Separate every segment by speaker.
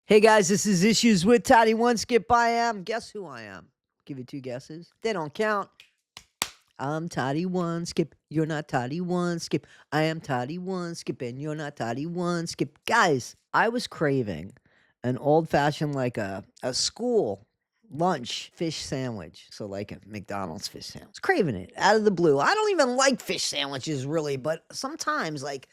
Speaker 1: Hey guys, this is Issues with Toddy One Skip. I am. Guess who I am? Give you two guesses. They don't count. I'm Toddy One Skip. You're not Toddy One Skip. I am Toddy One Skip, and you're not Toddy One Skip. Guys, I was craving an old fashioned, like a school lunch fish sandwich. So, like a McDonald's fish sandwich. Craving it out of the blue. I don't even like fish sandwiches really, but sometimes, like,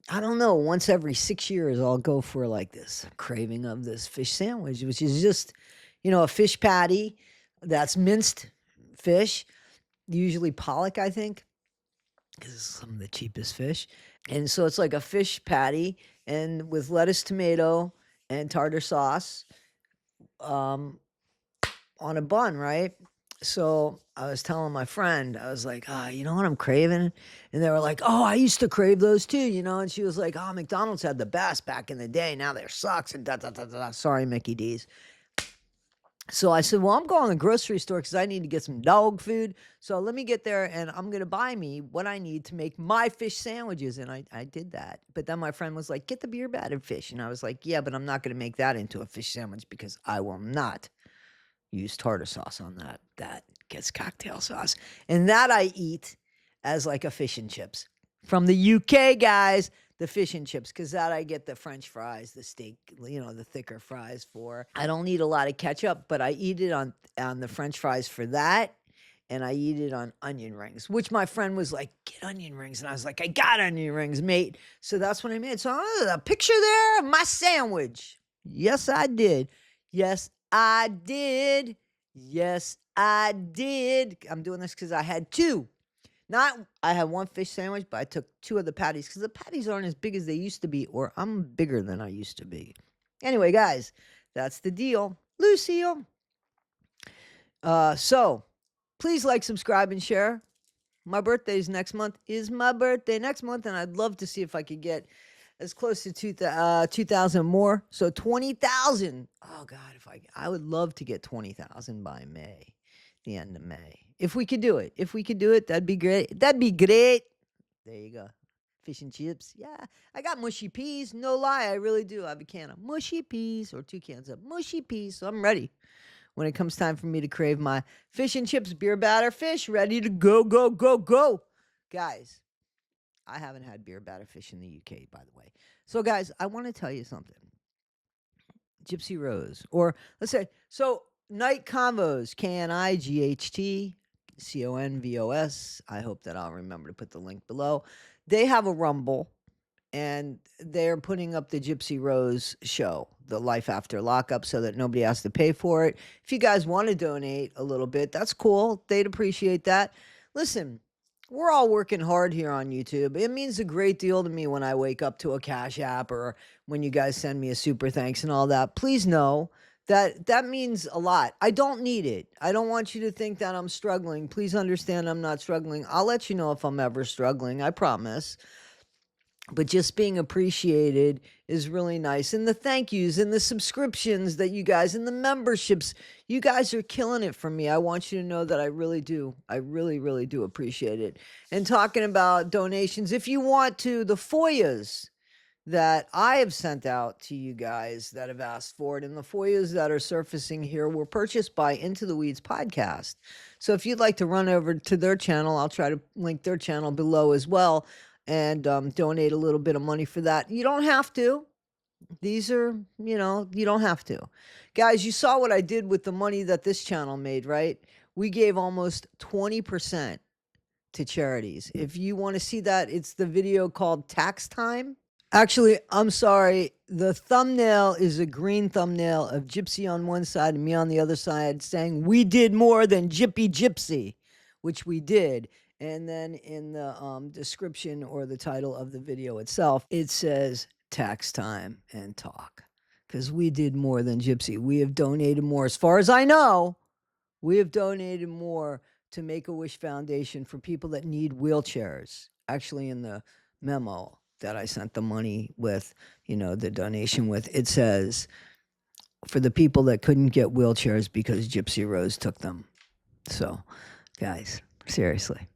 Speaker 1: I don't know, once every 6 years, I'll go for, like, this craving of this fish sandwich, which is just, a fish patty that's minced fish, usually pollock, I think, because it's some of the cheapest fish, and so it's like a fish patty and with lettuce, tomato, and tartar sauce, um, on a bun, right? So I was telling my friend, I was like, you know what I'm craving? And they were like, oh, I used to crave those too, And she was like, oh, McDonald's had the best back in the day. Now they're sucks and da da da da. Sorry, Mickey D's. So I said, well, I'm going to the grocery store because I need to get some dog food. So let me get there and I'm going to buy me what I need to make my fish sandwiches. And I did that. But then my friend was like, get the beer battered fish. And I was like, yeah, but I'm not going to make that into a fish sandwich because I will not use tartar sauce on that. That gets cocktail sauce. And that I eat as like a fish and chips. From the UK, guys, the fish and chips, because that I get the French fries, the steak, the thicker fries for. I don't need a lot of ketchup, but I eat it on the French fries for that. And I eat it on onion rings, which my friend was like, get onion rings. And I was like, I got onion rings, mate. So that's what I made. So a picture there of my sandwich. Yes, I did. Yes, I did. Yes, I did. I'm doing this because I had two. I had one fish sandwich, but I took two of the patties because the patties aren't as big as they used to be, or I'm bigger than I used to be. Anyway, guys, that's the deal. Lucille. So please like, subscribe, and share. My birthday's next month. Is my birthday next month, and I'd love to see if I could get as close to 2,000 more. So 20,000. Oh God, I would love to get 20,000 by May, the end of May. If we could do it, that'd be great. That'd be great. There you go. Fish and chips. Yeah, I got mushy peas. No lie, I really do. I have a can of mushy peas or 2 cans of mushy peas. So I'm ready when it comes time for me to crave my fish and chips, beer batter fish, ready to go, go, go, go. Guys, I haven't had beer batter fish in the UK, by the way. So, guys, I want to tell you something. Gypsy Rose, or let's say, so Night Convos, KNIGHT CONVOS. I hope that I'll remember to put the link below. They have a Rumble, and they're putting up the Gypsy Rose show, the Life After Lockup, so that nobody has to pay for it. If you guys want to donate a little bit, that's cool. They'd appreciate that. Listen, we're all working hard here on YouTube. It means a great deal to me when I wake up to a Cash App or when you guys send me a super thanks and all that. Please know that means a lot. I don't need it. I don't want you to think that I'm struggling. Please understand I'm not struggling. I'll let you know if I'm ever struggling, I promise. But just being appreciated is really nice. And the thank yous and the subscriptions that you guys and the memberships, you guys are killing it for me. I want you to know that I really do. I really, really do appreciate it. And talking about donations, if you want to, the FOIAs that I have sent out to you guys that have asked for it, and the FOIAs that are surfacing here were purchased by Into the Weeds podcast. So if you'd like to run over to their channel, I'll try to link their channel below as well, and donate a little bit of money for that. You don't have to. These are, you don't have to. Guys, you saw what I did with the money that this channel made, right? We gave almost 20% to charities. If you want to see that, it's the video called Tax Time. Actually, I'm sorry. The thumbnail is a green thumbnail of Gypsy on one side and me on the other side saying, we did more than Gypsy, which we did. And then in the description or the title of the video itself, it says tax time and talk. Because we did more than Gypsy. We have donated more. As far as I know, we have donated more to Make-A-Wish Foundation for people that need wheelchairs. Actually, in the memo that I sent the money with, the donation with, it says, for the people that couldn't get wheelchairs because Gypsy Rose took them. So, guys, seriously.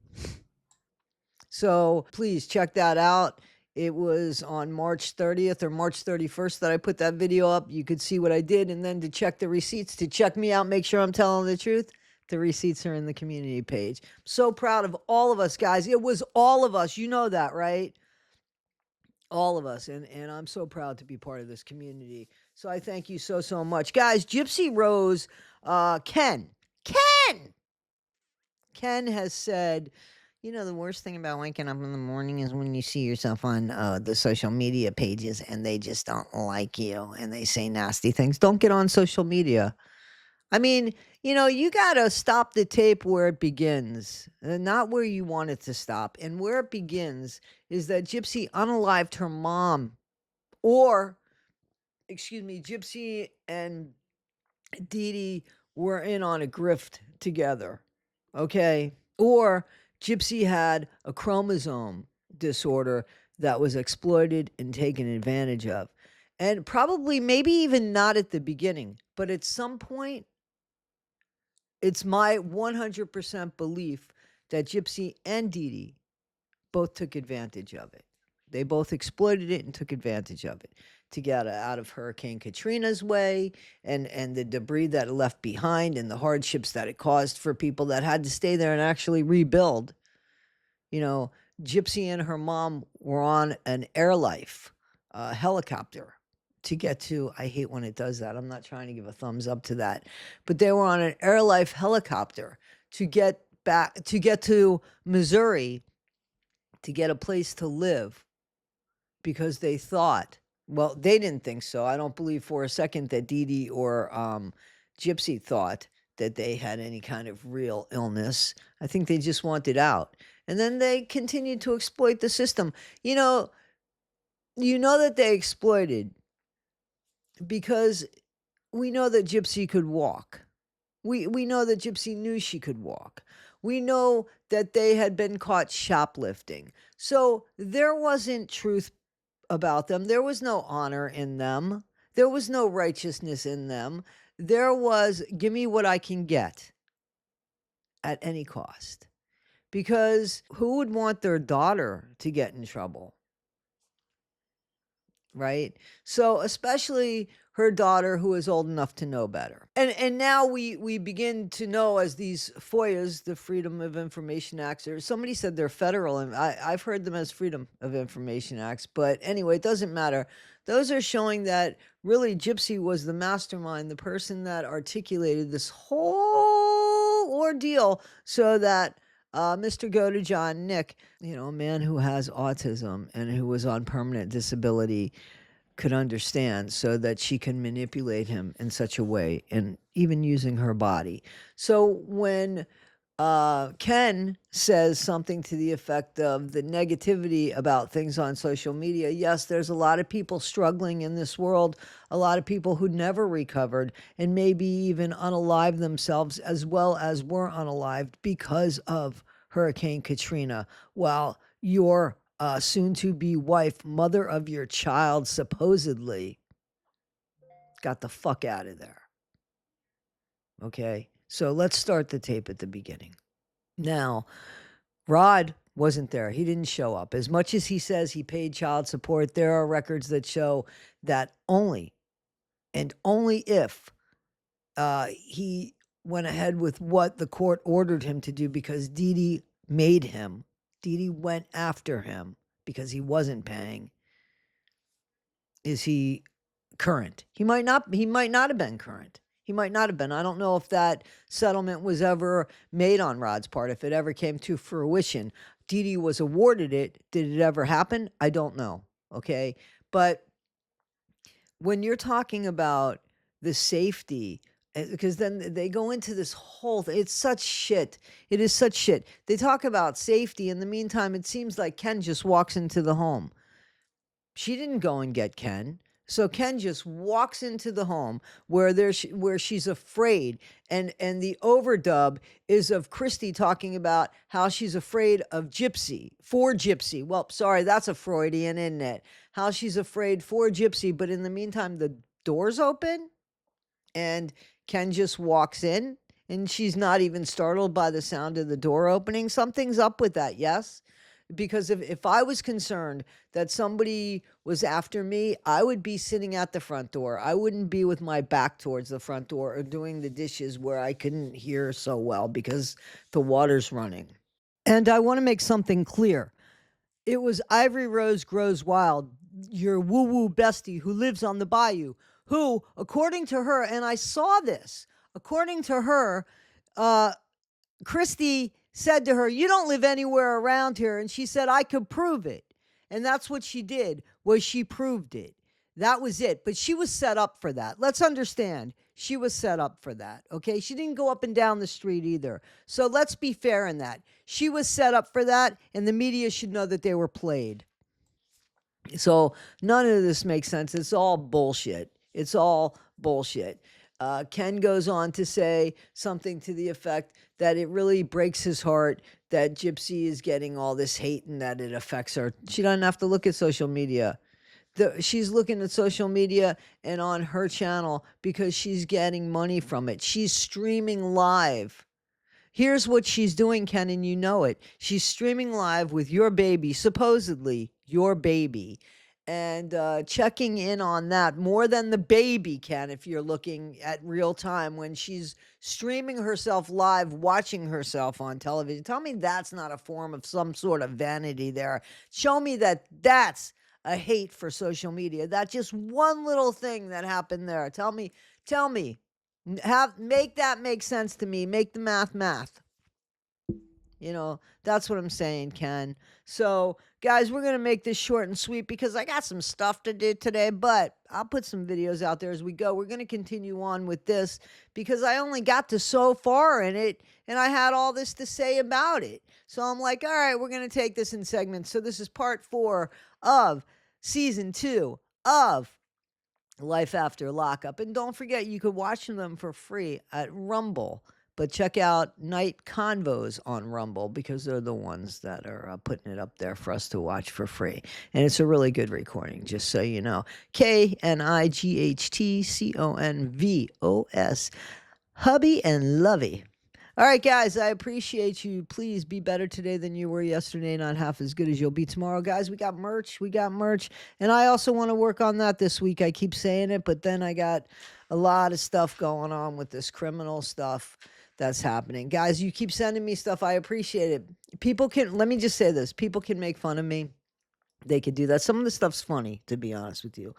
Speaker 1: So please check that out. It was on March 30th or March 31st that I put that video up. You could see what I did. And then to check the receipts, to check me out, make sure I'm telling the truth, the receipts are in the community page. So proud of all of us, guys. It was all of us. You know that, right? All of us. And I'm so proud to be part of this community. So I thank you so much. Guys, Gypsy Rose, Ken has said, you know, the worst thing about waking up in the morning is when you see yourself on the social media pages and they just don't like you and they say nasty things. Don't get on social media. I mean, you know, you got to stop the tape where it begins, not where you want it to stop. And where it begins is that Gypsy unalived her mom, or, excuse me, Gypsy and Dee Dee were in on a grift together. Okay. Or Gypsy had a chromosome disorder that was exploited and taken advantage of. And probably, maybe even not at the beginning, but at some point, it's my 100% belief that Gypsy and Dee Dee both took advantage of it. They both exploited it and took advantage of it to get out of Hurricane Katrina's way and the debris that it left behind and the hardships that it caused for people that had to stay there and actually rebuild. You know, Gypsy and her mom were on an airlife helicopter to get to, I hate when it does that. I'm not trying to give a thumbs up to that, but they were on an airlife helicopter to get back, to get to Missouri, to get a place to live, because they thought, well, they didn't think so. I don't believe for a second that Dee Dee or Gypsy thought that they had any kind of real illness. I think they just wanted out. And then they continued to exploit the system. You know that they exploited because we know that Gypsy could walk. We know that Gypsy knew she could walk. We know that they had been caught shoplifting. So there wasn't truth about them. There was no honor in them. There was no righteousness in them. There was, give me what I can get at any cost. Because who would want their daughter to get in trouble? Right? So especially her daughter, who is old enough to know better. And now we begin to know, as these FOIAs, the Freedom of Information Acts, or somebody said they're federal, and I've heard them as Freedom of Information Acts, but anyway, it doesn't matter. Those are showing that really Gypsy was the mastermind, the person that articulated this whole ordeal so that Mr. Godejohn, Nick, you know, a man who has autism and who was on permanent disability, could understand, so that she can manipulate him in such a way, and even using her body. So when Ken says something to the effect of the negativity about things on social media, yes, there's a lot of people struggling in this world, a lot of people who never recovered and maybe even unalived themselves, as well as were unalived because of Hurricane Katrina. While your soon-to-be wife, mother of your child, supposedly got the fuck out of there. Okay? So let's start the tape at the beginning. Now, Rod wasn't there. He didn't show up. As much as he says he paid child support, there are records that show that only and only if he went ahead with what the court ordered him to do, because Dee Dee made him. Dee Dee went after him because he wasn't paying. Is he current? He might not have been current. He might not have been. I don't know if that settlement was ever made on Rod's part, if it ever came to fruition. Dee Dee was awarded it. Did it ever happen? I don't know. Okay. But when you're talking about the safety, because then they go into this whole thing. It's such shit. It is such shit. They talk about safety. In the meantime, it seems like Ken just walks into the home. She didn't go and get Ken. So Ken just walks into the home where she's afraid. And the overdub is of Christy talking about how she's afraid of Gypsy, for Gypsy. Well, sorry, that's a Freudian, isn't it? How she's afraid for Gypsy. But in the meantime, the door's open and Ken just walks in, and she's not even startled by the sound of the door opening. Something's up with that, yes? Because if I was concerned that somebody was after me, I would be sitting at the front door. I wouldn't be with my back towards the front door or doing the dishes where I couldn't hear so well because the water's running. And I want to make something clear. It was Ivory Rose Grows Wild, your woo woo bestie who lives on the bayou, who, according to her, and I saw this, according to her, Christy said to her, "You don't live anywhere around here." And she said, "I could prove it." And that's what she did, was she proved it. That was it. But she was set up for that. Let's understand. She was set up for that. Okay. She didn't go up and down the street either. So let's be fair in that. She was set up for that, and the media should know that they were played. So none of this makes sense. It's all bullshit. It's all bullshit. Ken goes on to say something to the effect that it really breaks his heart that Gypsy is getting all this hate and that it affects her. She doesn't have to look at social media. She's looking at social media and on her channel because she's getting money from it. She's streaming live. Here's what she's doing, Ken, and you know it. She's streaming live with your baby, supposedly your baby, and checking in on that more than the baby, Ken, if you're looking at real time when she's streaming herself live, watching herself on television. Tell me that's not a form of some sort of vanity there. Show me that that's a hate for social media. That's just one little thing that happened there. Tell me. Make that make sense to me. Make the math. That's what I'm saying, Ken. So, guys, we're going to make this short and sweet because I got some stuff to do today, but I'll put some videos out there as we go. We're going to continue on with this because I only got to so far in it and I had all this to say about it. So I'm like, all right, we're going to take this in segments. So this is part 4 of season 2 of Life After Lockup. And don't forget, you could watch them for free at Rumble. But check out Night Convos on Rumble because they're the ones that are putting it up there for us to watch for free. And it's a really good recording, just so you know. KNIGHTCONVOS. Hubby and Lovey. All right, guys, I appreciate you. Please be better today than you were yesterday, not half as good as you'll be tomorrow. Guys, we got merch. And I also want to work on that this week. I keep saying it, but then I got a lot of stuff going on with this criminal stuff that's happening. Guys, you keep sending me stuff. I appreciate it. Let me just say this. People can make fun of me. They could do that. Some of the stuff's funny, to be honest with you.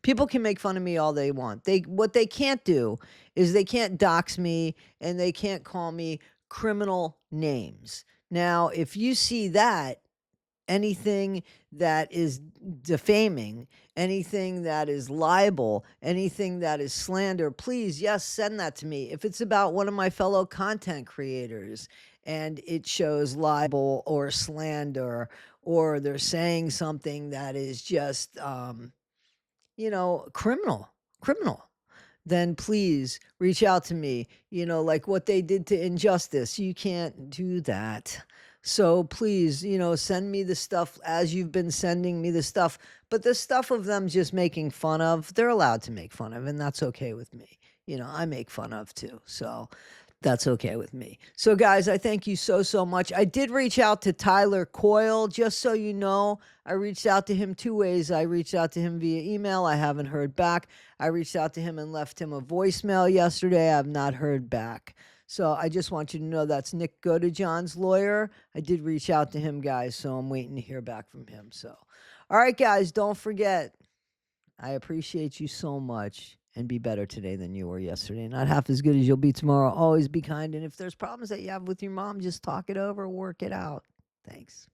Speaker 1: People can make fun of me all they want. What they can't do is they can't dox me and they can't call me criminal names. Now, if you see that, anything that is defaming, anything that is libel, anything that is slander, please, yes, send that to me. If it's about one of my fellow content creators and it shows libel or slander, or they're saying something that is just, criminal, then please reach out to me, like what they did to Injustice. You can't do that. So please, send me the stuff as you've been sending me the stuff. But the stuff of them just making fun of, they're allowed to make fun of, and that's okay with me. I make fun of too. So that's okay with me. So, guys, I thank you so much. I did reach out to Tyler Coyle, just so you know. I reached out to him 2 ways. I reached out to him via email. I haven't heard back. I reached out to him and left him a voicemail yesterday. I have not heard back. So I just want you to know that's Nick Godejohn's lawyer. I did reach out to him, guys, so I'm waiting to hear back from him. So, all right, guys, don't forget, I appreciate you so much. And be better today than you were yesterday. Not half as good as you'll be tomorrow. Always be kind. And if there's problems that you have with your mom, just talk it over, work it out. Thanks.